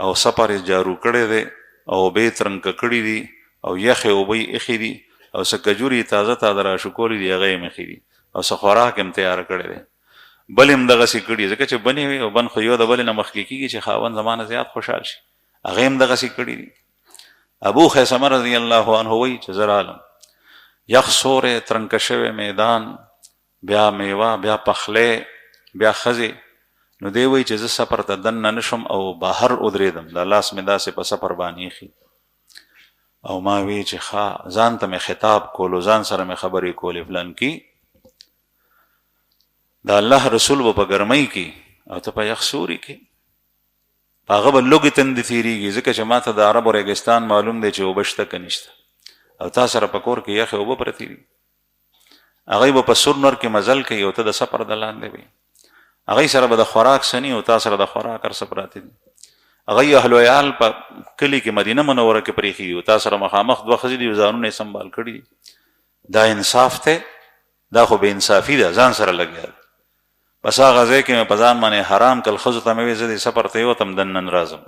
او سفر یې جارو کړی دی او اوبې ترنګه کړي دي او یخې اوبه یې ایښې دي او څه کجورې یې تازه تازه راشکولي دي هغه یې مې ایښي دي او څه خوراک هم تیار کړی دی. بل هم دغسې کړي، ځکه چې بنې وي او بن خو یو د بلې نه مخکې کېږي چې خاوند زما نه زیات خوشحال شي، هغه هم دغسې کړي دي. ابو خیثمه رضی الله عنه وایي چې زه رالم، یخ سوری، ترنګه شوی میدان، بیا میوه، بیا پخلی، بیا ښځې. نو دی وایي چې زه سفر ته دننه نشم او بهر ودرېدم، دا لاس مې داسې په سفر باندې ایښي او ما وی چې ښه، ځان ته مې خطاب کولو، ځان سره مې خبرې کولې، فلان کې د الله رسول به په ګرمۍ کې او ته په یخ سوري کې، په هغه به لږې تندې تېرېږي، ځکه چې ما ته د عربو ریګستان معلوم دی چې اوبه شته که نشته، او تا سره په کور کې یخې اوبه پرتې دي. هغوی به په سور نور کې مزل کوي او ته د سفر د لاندې وي. هغوی سره به د خوراک سني او تا سره د خوراک هر څه پراته دي. هغوی اهل و عیال په کلي کې مدینه منوره کې پرېښي دي او تا سره مخامخ دوه ښځې دي، ځانونه یې سنبال کړي دي. دا انصاف دی؟ دا خو بې انصافي ده، ځان سره لګیا ده. بس هغه ځای کې مې په ځان باندې حرام کړل. ښځو ته مې ویل زه دې سفر ته یوتم دننه راځم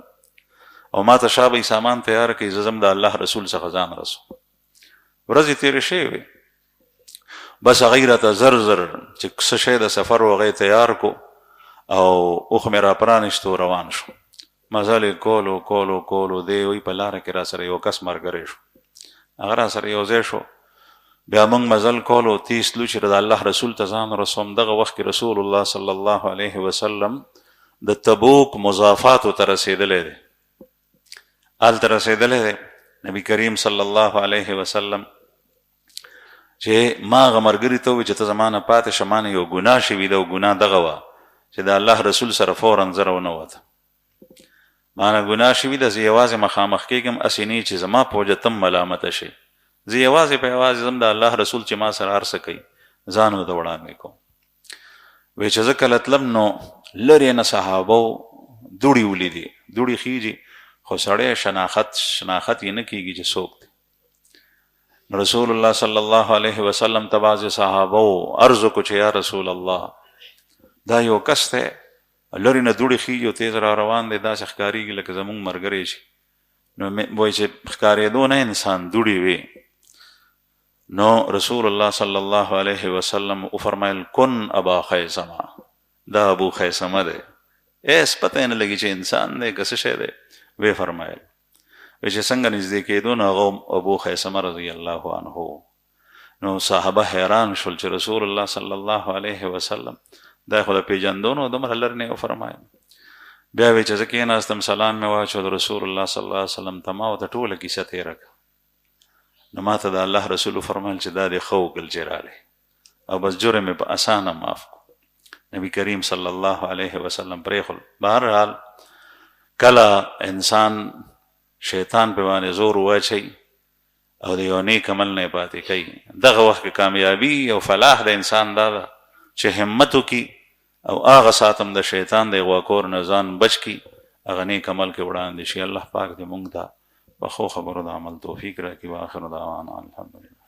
او ما ته شابه سامان تیار کړي، زه ځم د الله رسول څخه ځان رسوم. ورځې تېرې شوې وې، بس هغوی راته زر زر چې څه شی د سفر و هغه تیار کو او اوښ مې را پرانیستو، روان شو. مزل یې کولو کولو کولو، دی وایي په لاره کې را سره یو کس ملګری شو، هغه را سره یو ځای شو. بیا موږ مزل کولو، تیس تلو چې د الله رسول ته ځان رسوم. دغه وخت کې رسول الله صلی الله علیه وسلم د تبوک مضافاتو ته رسېدلی دی، هلته رسېدلی دی. نبی کریم صلی الله علیه وسلم چې ما هغه ملګري ته ووایي چې ته زما نه پاتې شه، ما نه یو ګناه شوي ده او ګناه دغه وه چې د الله رسول سره فوراً زه راونوتم. ما نه ګناه شوي ده، زه یوازې مخامخ کېږم، هسې نه چې زما په وجه تم ملامته شي. زه یوازې په یوازې ځم، د الله رسول چې ما سره هر څه کوي ځان ورته وړاندې کوم. وایي چې زه کله تلم نو لرې نه صحابو دوړې ولیدې. دوړې خیږي خو سړی شناخت یې نه کېږي چې څوک دی. رسول الله صلی الله علیه وسلم ته بعضې صحابو عرض وکړو چې یا رسول الله، دا یو کس دی لرې نه دوړې خیږي او تیز را روان دی، داسې ښکارېږي لکه زمونږ ملګری شي. نو وایي چې ښکارېدو نه انسان دوړې وې. نو رسول الله صلی الله علیه وسلم وفرمایل کن ابا خیثمه، دا ابو خیثمه دی، ایس پته یې نه لګي چې انسان دی که څه شی دی. وی فرمایل وی چې څنګه نږدې کېدو نو هغه ابو خیثمه رضی الله عنه. نو صحابه حیران شول چې رسول الله صلی الله علیه وسلم دا خو د پېژندو نو دومره لرې نه وفرمایل. بیا وی چې زه کېناستم، سلام مې واچو د رسول الله صلی الله علیه وسلم ته، ما ورته ټوله کیسه تېره کړه. نو ما ته د الله رسول وفرمایل چې دا دې ښه وکړل چې راغلی او بس جرم یې په اسانه معاف کړو. نبی کریم صلی الله علیه وسلم پرېښول. بهرحال کله انسان شیطان په باندې زور واچوي او د یو نیک عمل نه یې پاتې کوي، دغه وخت کې کامیابي او فلاح د انسان دا ده چې همت وکړي او هغه ساعت هم د شیطان د غواکور نه ځان بچ کړي هغه نیک عمل کې وړاندې شي. الله پاک دې موږ ته په ښو خبرو د عمل توفیق راکړي. واخر دعوانا الحمدلله.